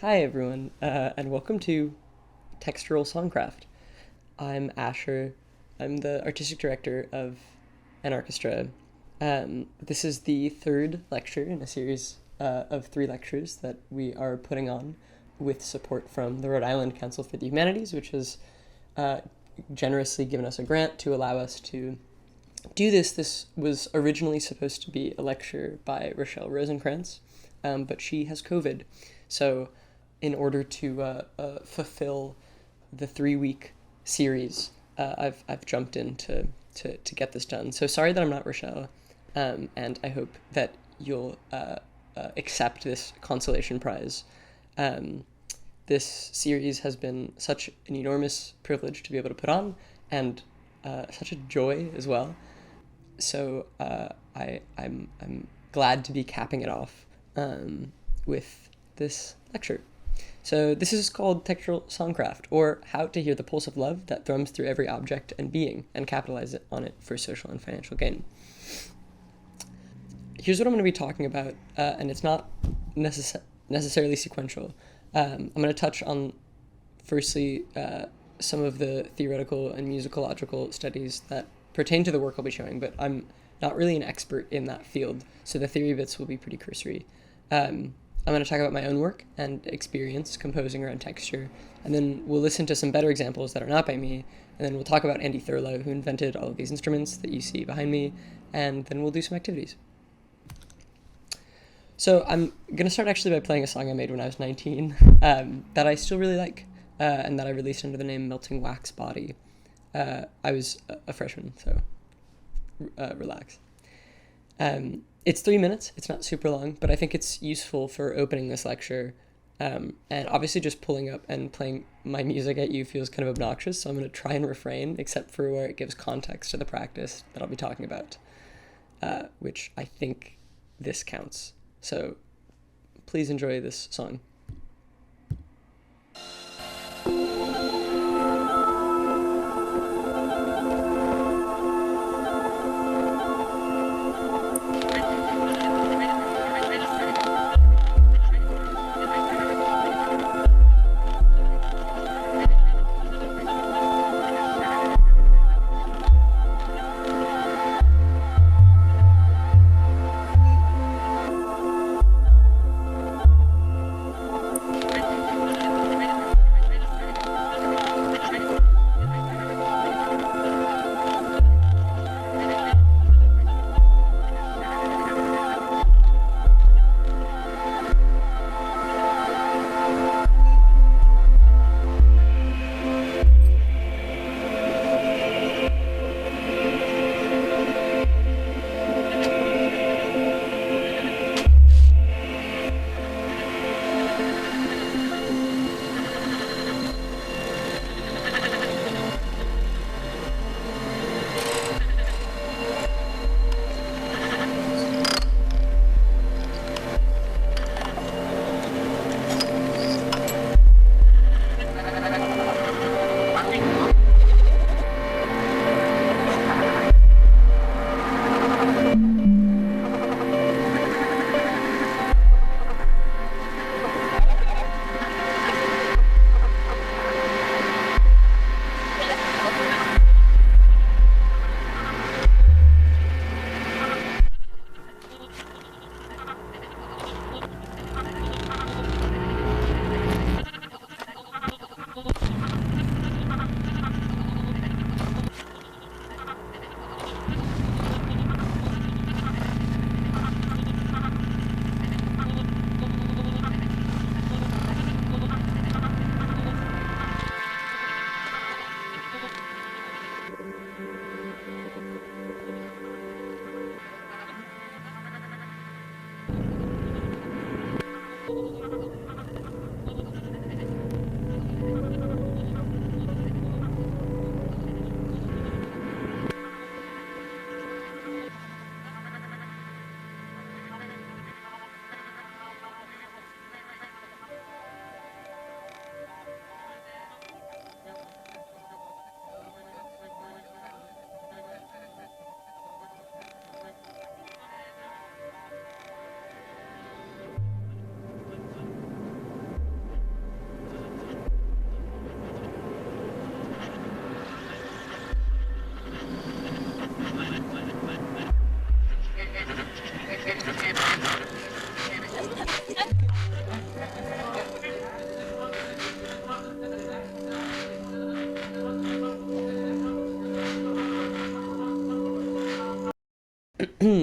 Hi everyone, and welcome to Textural Songcraft. I'm Asher. I'm the artistic director of Anarchestra. This is the third lecture in a series of three lectures that we are putting on with support from the Rhode Island Council for the Humanities, which has generously given us a grant to allow us to do this. This was originally supposed to be a lecture by Rochelle Rosenkrantz, but she has COVID. So in order to fulfill the 3-week series, I've jumped in to get this done. So sorry that I'm not Rochelle, and I hope that you'll accept this consolation prize. This series has been such an enormous privilege to be able to put on, and such a joy as well. So I'm glad to be capping it off with this lecture. So this is called Textural Songcraft, or How to Hear the Pulse of Love that Thrums Through Every Object and Being and Capitalize on it for social and financial gain. Here's what I'm going to be talking about, and it's not necessarily sequential. I'm going to touch on, firstly, some of the theoretical and musicological studies that pertain to the work I'll be showing, but I'm not really an expert in that field, so the theory bits will be pretty cursory. I'm going to talk about my own work and experience composing around texture, and then we'll listen to some better examples that are not by me, and then we'll talk about Andy Thurlow, who invented all of these instruments that you see behind me, and then we'll do some activities. So I'm going to start actually by playing a song I made when I was 19 that I still really like, and that I released under the name Melting Wax Body. I was a freshman, so relax. It's 3 minutes. It's not super long, but I think it's useful for opening this lecture. And obviously just pulling up and playing my music at you feels kind of obnoxious, so I'm going to try and refrain, except for where it gives context to the practice that I'll be talking about, which I think this counts. So please enjoy this song.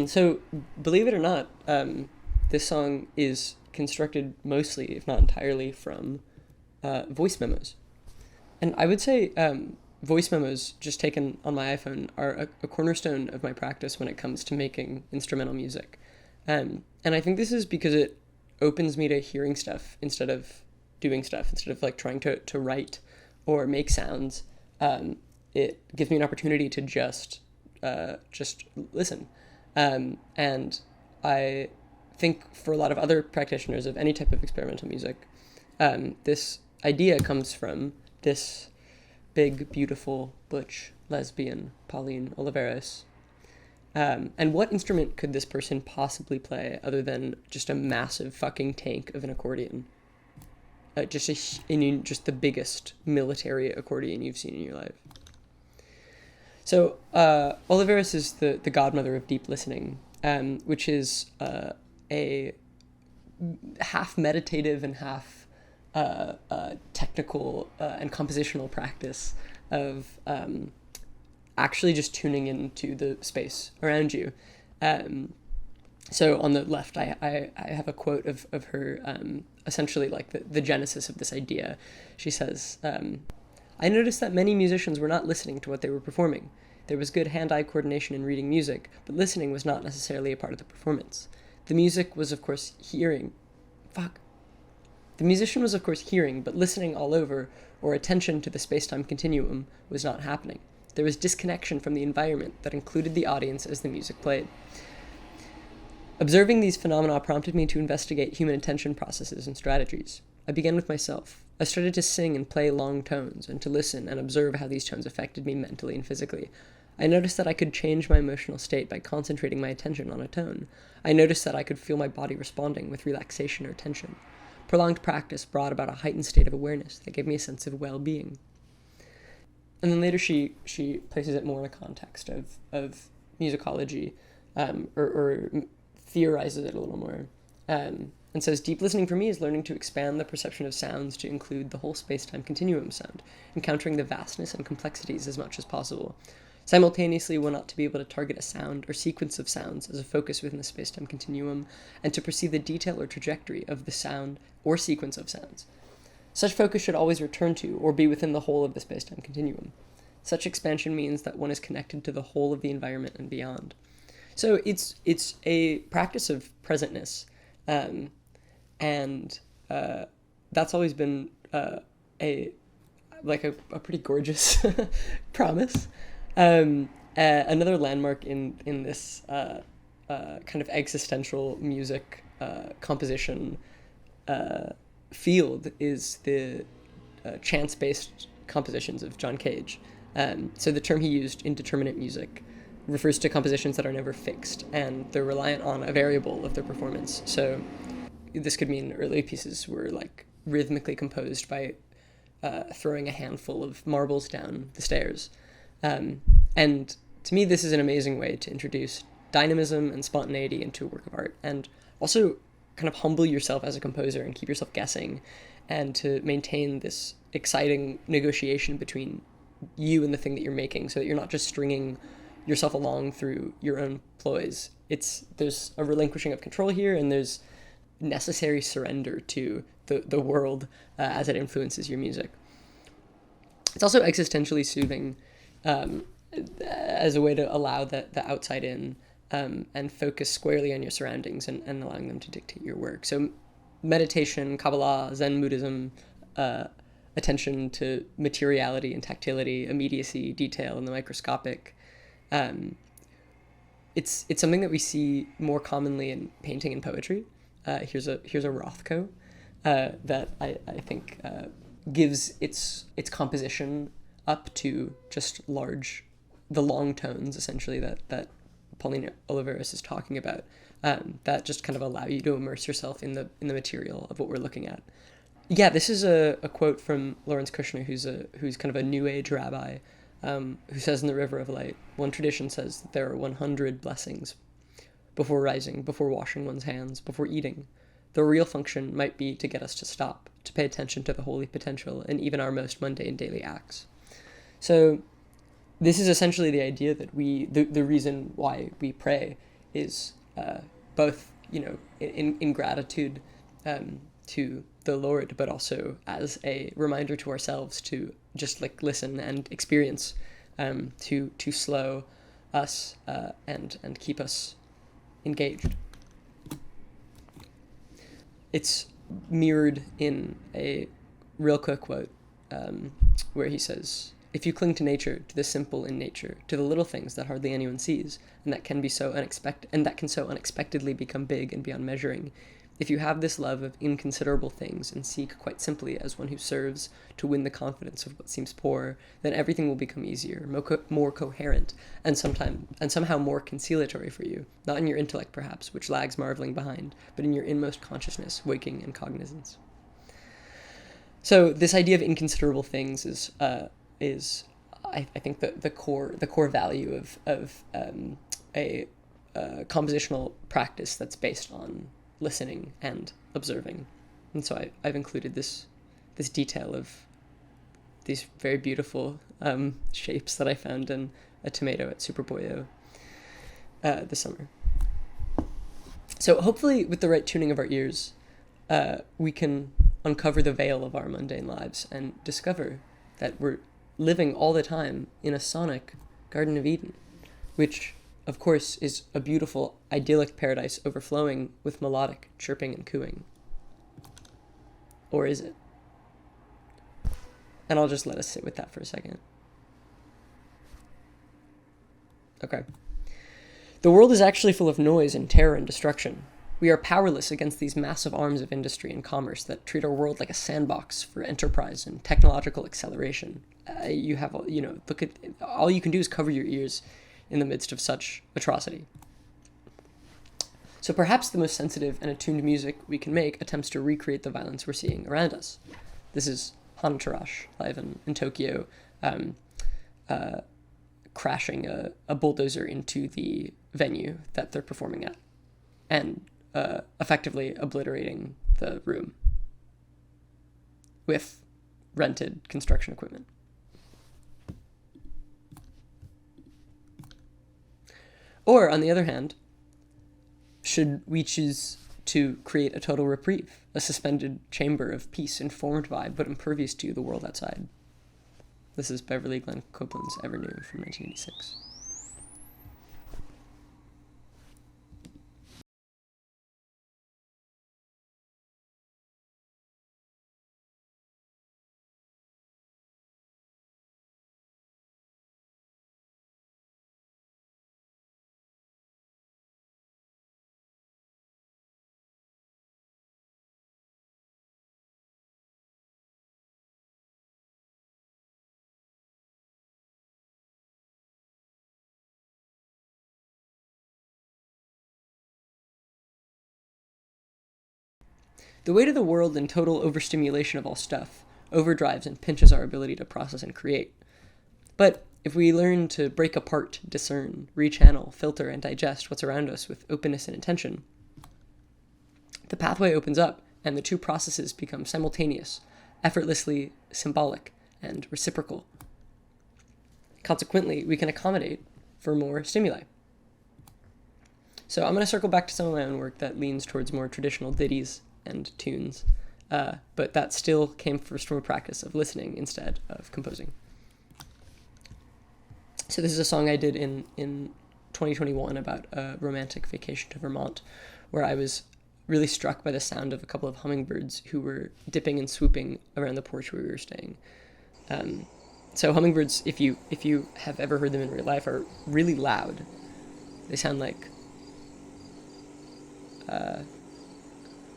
So, believe it or not, this song is constructed mostly, if not entirely, from voice memos. And I would say voice memos, just taken on my iPhone, are a cornerstone of my practice when it comes to making instrumental music. And I think this is because it opens me to hearing stuff instead of doing stuff, instead of like trying to write or make sounds. It gives me an opportunity to just listen. And I think for a lot of other practitioners of any type of experimental music, this idea comes from this big, beautiful, butch, lesbian, Pauline Oliveros. And what instrument could this person possibly play other than just a massive fucking tank of an accordion? Just the biggest military accordion you've seen in your life. So Oliveros is the godmother of deep listening, which is a half meditative and half technical and compositional practice of actually just tuning into the space around you. So on the left, I have a quote of her, essentially like the genesis of this idea. She says, I noticed that many musicians were not listening to what they were performing. There was good hand-eye coordination in reading music, but listening was not necessarily a part of the performance. The music was, of course, hearing. The musician was, of course, hearing, but listening all over, or attention to the space-time continuum, was not happening. There was disconnection from the environment that included the audience as the music played. Observing these phenomena prompted me to investigate human attention processes and strategies. I began with myself. I started to sing and play long tones, and to listen and observe how these tones affected me mentally and physically. I noticed that I could change my emotional state by concentrating my attention on a tone. I noticed that I could feel my body responding with relaxation or tension. Prolonged practice brought about a heightened state of awareness that gave me a sense of well-being. And then later she places it more in a context of musicology, or theorizes it a little more, and says, deep listening for me is learning to expand the perception of sounds to include the whole space-time continuum of sound, encountering the vastness and complexities as much as possible. Simultaneously, one ought to be able to target a sound or sequence of sounds as a focus within the space-time continuum, and to perceive the detail or trajectory of the sound or sequence of sounds. Such focus should always return to or be within the whole of the space-time continuum. Such expansion means that one is connected to the whole of the environment and beyond. So it's a practice of presentness, and that's always been a pretty gorgeous promise. Another landmark in this kind of existential music composition field is the chance-based compositions of John Cage. So the term he used, indeterminate music, refers to compositions that are never fixed, and they're reliant on a variable of their performance. So this could mean early pieces were like rhythmically composed by throwing a handful of marbles down the stairs. And to me, this is an amazing way to introduce dynamism and spontaneity into a work of art, and also kind of humble yourself as a composer and keep yourself guessing, and to maintain this exciting negotiation between you and the thing that you're making, so that you're not just stringing yourself along through your own ploys. There's a relinquishing of control here, and there's necessary surrender to the world as it influences your music. It's also existentially soothing, as a way to allow the outside in, and focus squarely on your surroundings and allowing them to dictate your work. So meditation, Kabbalah, Zen Buddhism, attention to materiality and tactility, immediacy, detail, and the microscopic. It's something that we see more commonly in painting and poetry. Here's a Rothko that I think gives its composition up to just the long tones, essentially, that Pauline Oliveros is talking about, that just kind of allow you to immerse yourself in the material of what we're looking at. Yeah, this is a quote from Lawrence Kushner, who's kind of a New Age rabbi, who says in The River of Light, one tradition says that there are 100 blessings before rising, before washing one's hands, before eating. The real function might be to get us to stop, to pay attention to the holy potential in even our most mundane daily acts. So this is essentially the idea that the reason why we pray is both, in gratitude to the Lord, but also as a reminder to ourselves to just like listen and experience, to slow us and keep us engaged. It's mirrored in a Rilke quote, where he says, "If you cling to nature, to the simple in nature, to the little things that hardly anyone sees, and that can so unexpectedly become big and beyond measuring, if you have this love of inconsiderable things and seek quite simply as one who serves to win the confidence of what seems poor, then everything will become easier, more coherent, and somehow more conciliatory for you, not in your intellect perhaps, which lags marveling behind, but in your inmost consciousness, waking and cognizance." So this idea of inconsiderable things is I think the core value of a compositional practice that's based on listening and observing. And so I've included this detail of these very beautiful shapes that I found in a tomato at Superboyo this summer. So hopefully with the right tuning of our ears, we can uncover the veil of our mundane lives and discover that we're living all the time in a sonic Garden of Eden, which of course is a beautiful, idyllic paradise overflowing with melodic chirping and cooing. Or is it? And I'll just let us sit with that for a second. Okay. The world is actually full of noise and terror and destruction. We are powerless against these massive arms of industry and commerce that treat our world like a sandbox for enterprise and technological acceleration. Look at, all you can do is cover your ears in the midst of such atrocity. So perhaps the most sensitive and attuned music we can make attempts to recreate the violence we're seeing around us. This is Hanatarash, live in Tokyo, crashing a bulldozer into the venue that they're performing at, and effectively obliterating the room with rented construction equipment. Or, on the other hand, should we choose to create a total reprieve, a suspended chamber of peace informed by but impervious to the world outside? This is Beverly Glenn Copeland's Ever New from 1986. The weight of the world and total overstimulation of all stuff overdrives and pinches our ability to process and create. But if we learn to break apart, discern, rechannel, filter, and digest what's around us with openness and intention, the pathway opens up and the two processes become simultaneous, effortlessly symbolic, and reciprocal. Consequently, we can accommodate for more stimuli. So I'm going to circle back to some of my own work that leans towards more traditional ditties and tunes, but that still came first from a practice of listening instead of composing. So this is a song I did in 2021 about a romantic vacation to Vermont, where I was really struck by the sound of a couple of hummingbirds who were dipping and swooping around the porch where we were staying. So hummingbirds, if you have ever heard them in real life, are really loud. They sound like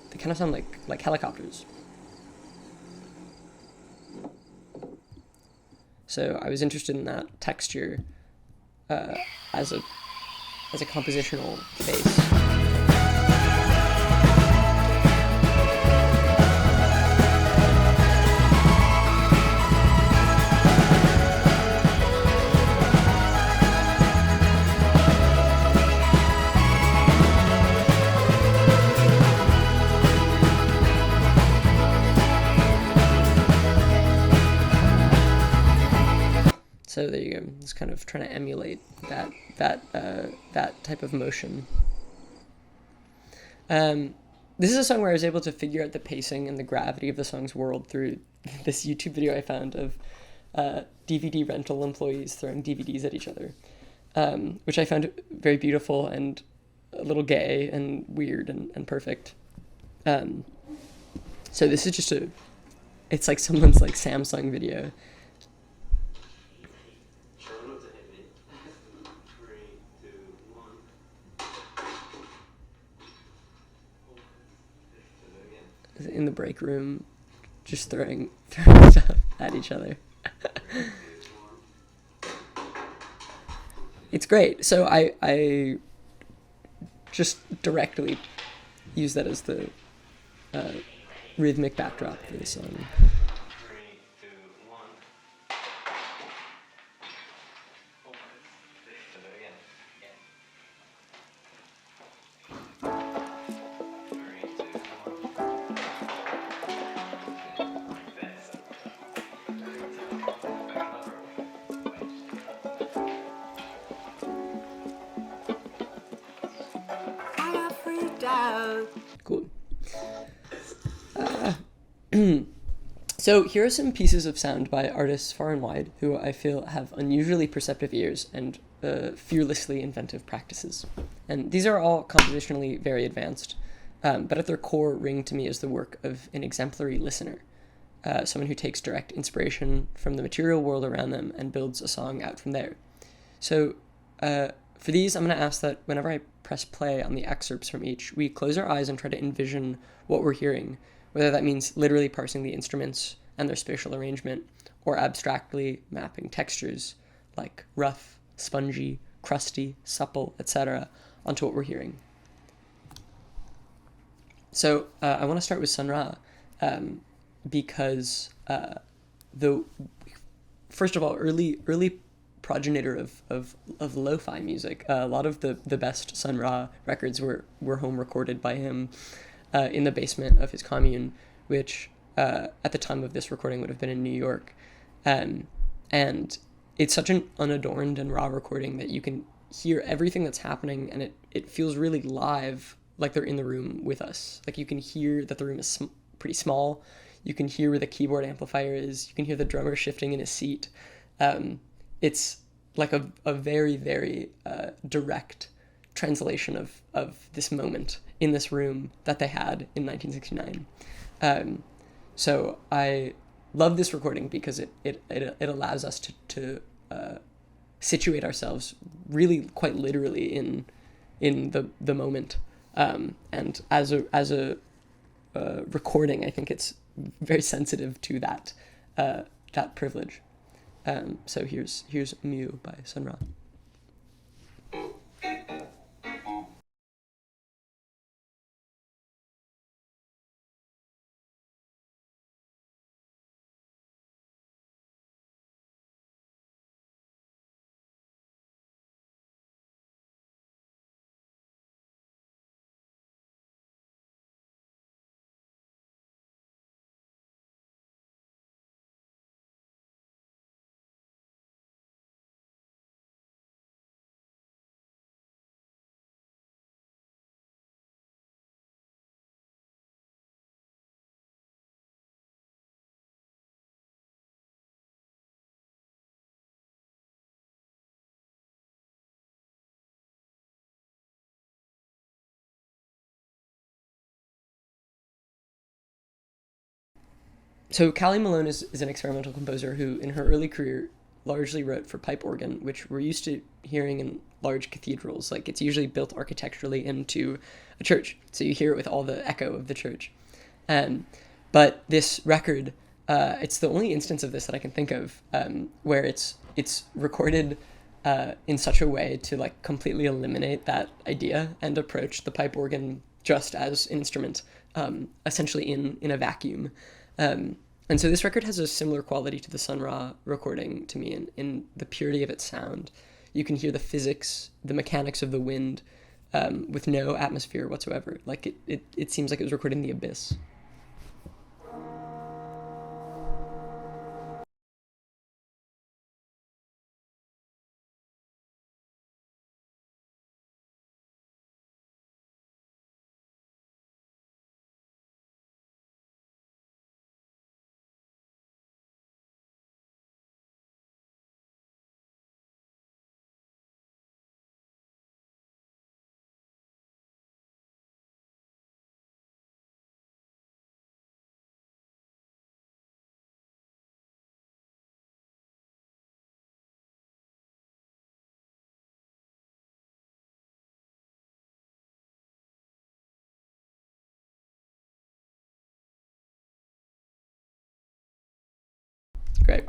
they kind of sound like helicopters. So I was interested in that texture as a compositional base. So there you go. Just kind of trying to emulate that type of motion. This is a song where I was able to figure out the pacing and the gravity of the song's world through this YouTube video I found of DVD rental employees throwing DVDs at each other, which I found very beautiful and a little gay and weird and perfect. So this is just it's like someone's like Samsung video. In the break room, just throwing stuff at each other. It's great. So I just directly use that as the rhythmic backdrop for the song. Cool. So here are some pieces of sound by artists far and wide who I feel have unusually perceptive ears and fearlessly inventive practices. And these are all compositionally very advanced, but at their core ring to me as the work of an exemplary listener, someone who takes direct inspiration from the material world around them and builds a song out from there. So for these, I'm going to ask that whenever I press play on the excerpts from each, we close our eyes and try to envision what we're hearing, whether that means literally parsing the instruments and their spatial arrangement, or abstractly mapping textures like rough, spongy, crusty, supple, etc. onto what we're hearing. So I want to start with Sun Ra, because first of all, early progenitor of lo-fi music. A lot of the best Sun Ra records were home recorded by him in the basement of his commune, which at the time of this recording would have been in New York. And it's such an unadorned and raw recording that you can hear everything that's happening, and it feels really live, like they're in the room with us. Like you can hear that the room is pretty small. You can hear where the keyboard amplifier is. You can hear the drummer shifting in his seat. It's like a very, very direct translation of this moment in this room that they had in 1969. So I love this recording because it allows us to situate ourselves really quite literally in the moment. And as a recording, I think it's very sensitive to that privilege. So here's Mew by Sun Ra. So Callie Malone is an experimental composer who, in her early career, largely wrote for pipe organ, which we're used to hearing in large cathedrals. Like it's usually built architecturally into a church, so you hear it with all the echo of the church. But this record, it's the only instance of this that I can think of where it's recorded in such a way to like completely eliminate that idea and approach the pipe organ just as an instrument, essentially in a vacuum. And so this record has a similar quality to the Sun Ra recording to me in the purity of its sound. You can hear the physics, the mechanics of the wind, with no atmosphere whatsoever. Like it seems like it was recorded in the abyss. Great.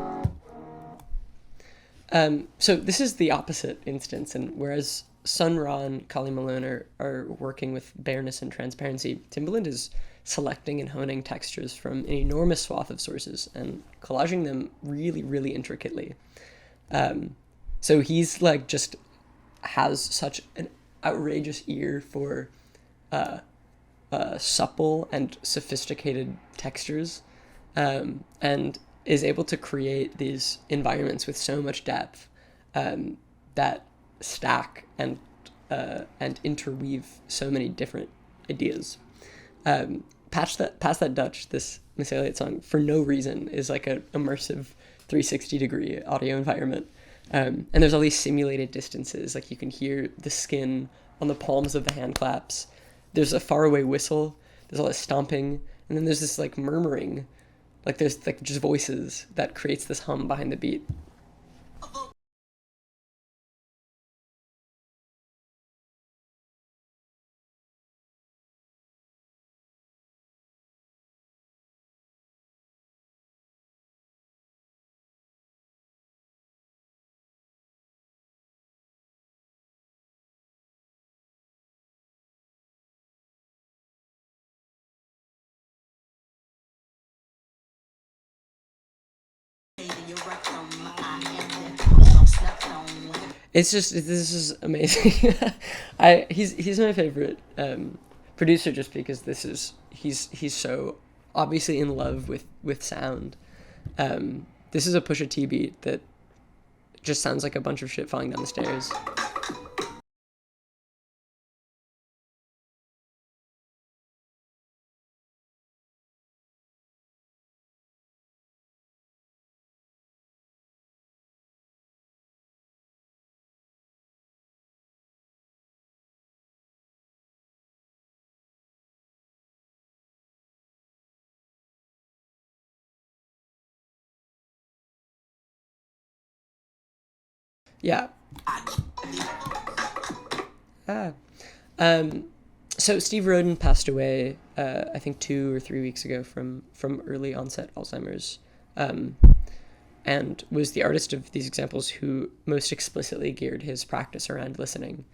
So this is the opposite instance, and whereas Sun Ra and Kali Malone are working with bareness and transparency, Timbaland is selecting and honing textures from an enormous swath of sources and collaging them really, really intricately. So he's like just has such an outrageous ear for supple and sophisticated textures, and is able to create these environments with so much depth, that stack and interweave so many different ideas. Past that Dutch, this Miss Elliott song, for no reason, is like a immersive 360-degree audio environment. And there's all these simulated distances, like you can hear the skin on the palms of the hand claps. There's a faraway whistle. There's all this stomping, and then there's this like murmuring, like there's like just voices that creates this hum behind the beat. It's just this is amazing. He's my favorite producer just because he's so obviously in love with sound. This is a Pusha T beat that just sounds like a bunch of shit falling down the stairs. Yeah. Ah. Um, so Steve Roden passed away, I think 2 or 3 weeks ago from early onset Alzheimer's, um, and was the artist of these examples who most explicitly geared his practice around listening.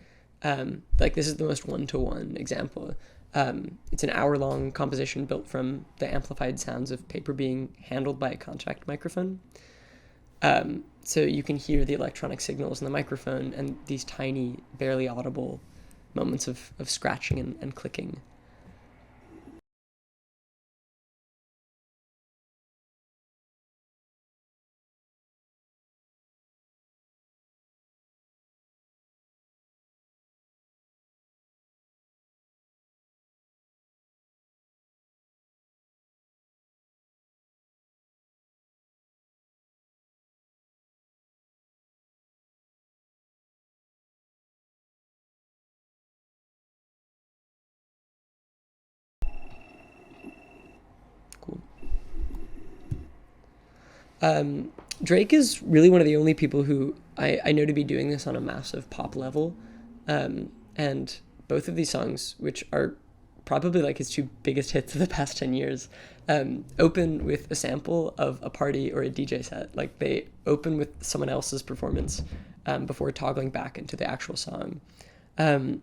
Like this is the most one-to-one example. It's an hour-long composition built from the amplified sounds of paper being handled by a contact microphone. So you can hear the electronic signals in the microphone and these tiny, barely audible moments of scratching and clicking. Cool. Drake is really one of the only people who I know to be doing this on a massive pop level. And both of these songs, which are probably like his two biggest hits of the past 10 years, open with a sample of a party or a DJ set. Like they open with someone else's performance before toggling back into the actual song. Um,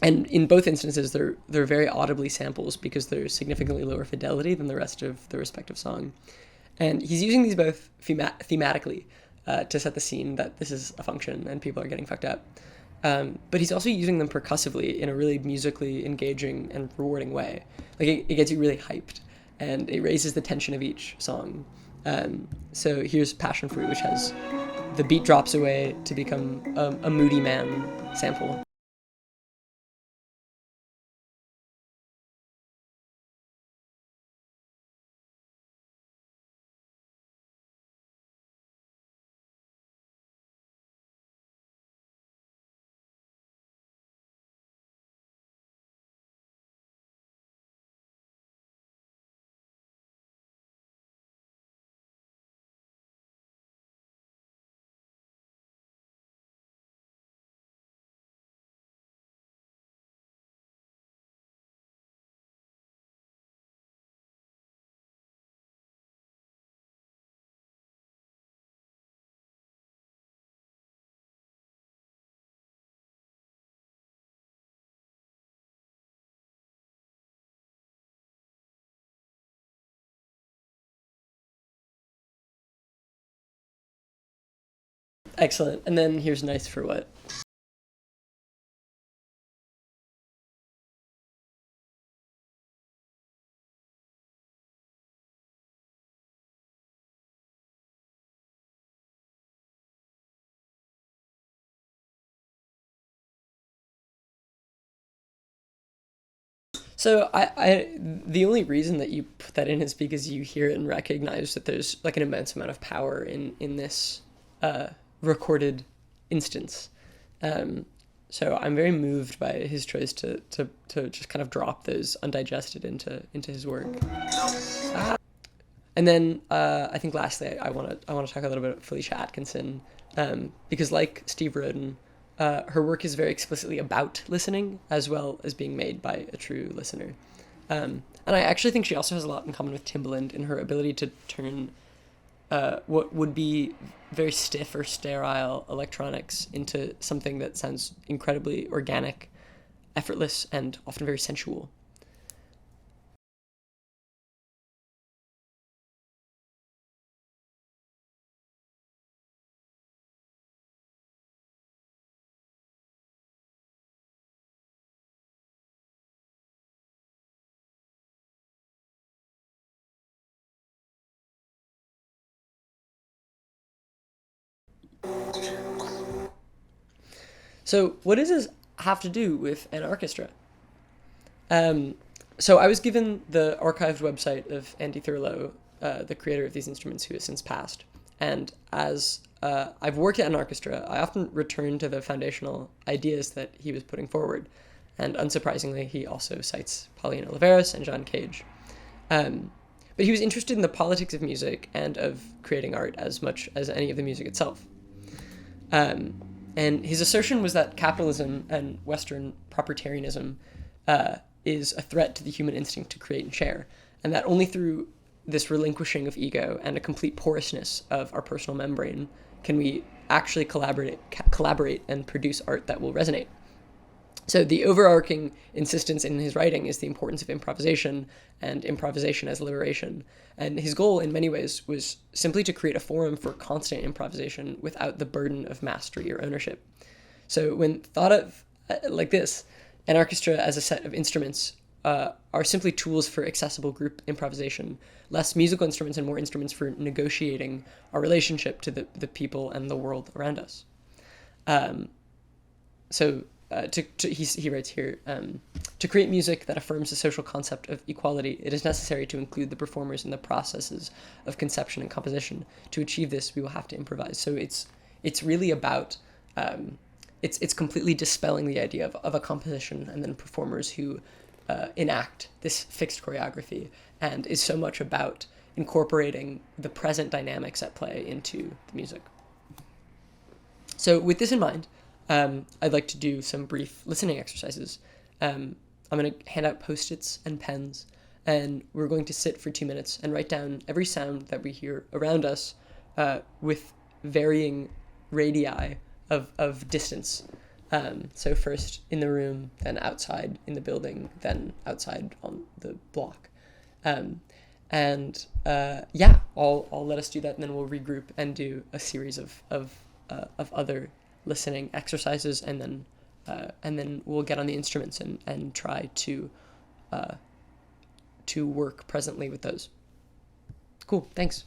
and in both instances, they're very audibly samples because they're significantly lower fidelity than the rest of the respective song. And he's using these both thematically to set the scene that this is a function and people are getting fucked up. But he's also using them percussively in a really musically engaging and rewarding way. Like it gets you really hyped and it raises the tension of each song. So here's Passion Fruit, which has the beat drops away to become a Moody Man sample. Excellent. And then here's nice for what? So the only reason that you put that in is because you hear it and recognize that there's like an immense amount of power in this recorded instance. Um, so I'm very moved by his choice to just kind of drop those undigested into his work. And then I think lastly, I want to talk a little bit about Felicia Atkinson, because like Steve Roden, her work is very explicitly about listening as well as being made by a true listener. And I actually think she also has a lot in common with Timbaland in her ability to turn what would be very stiff or sterile electronics into something that sounds incredibly organic, effortless, and often very sensual. So, what does this have to do with Anarchestra? Um, so, I was given the archived website of Andy Thurlow, the creator of these instruments, who has since passed. And as I've worked at Anarchestra, I often return to the foundational ideas that he was putting forward. And unsurprisingly, he also cites Paulina Oliveros and John Cage. Um, but he was interested in the politics of music and of creating art as much as any of the music itself. Um, and his assertion was that capitalism and Western proprietarianism is a threat to the human instinct to create and share, and that only through this relinquishing of ego and a complete porousness of our personal membrane can we actually collaborate and produce art that will resonate. So the overarching insistence in his writing is the importance of improvisation and improvisation as liberation. And his goal in many ways was simply to create a forum for constant improvisation without the burden of mastery or ownership. So when thought of like this, an orchestra as a set of instruments are simply tools for accessible group improvisation, less musical instruments and more instruments for negotiating our relationship to the people and the world around us. Um, so he writes here, to create music that affirms the social concept of equality, it is necessary to include the performers in the processes of conception and composition. To achieve this, we will have to improvise. So it's really about it's completely dispelling the idea of a composition and then performers who enact this fixed choreography, and is so much about incorporating the present dynamics at play into the music. So with this in mind, I'd like to do some brief listening exercises. I'm going to hand out Post-its and pens, and we're going to sit for 2 minutes and write down every sound that we hear around us with varying radii of distance. So first in the room, then outside in the building, then outside on the block. I'll let us do that, and then we'll regroup and do a series of other listening exercises, and then we'll get on the instruments and try to work presently with those. Cool, thanks.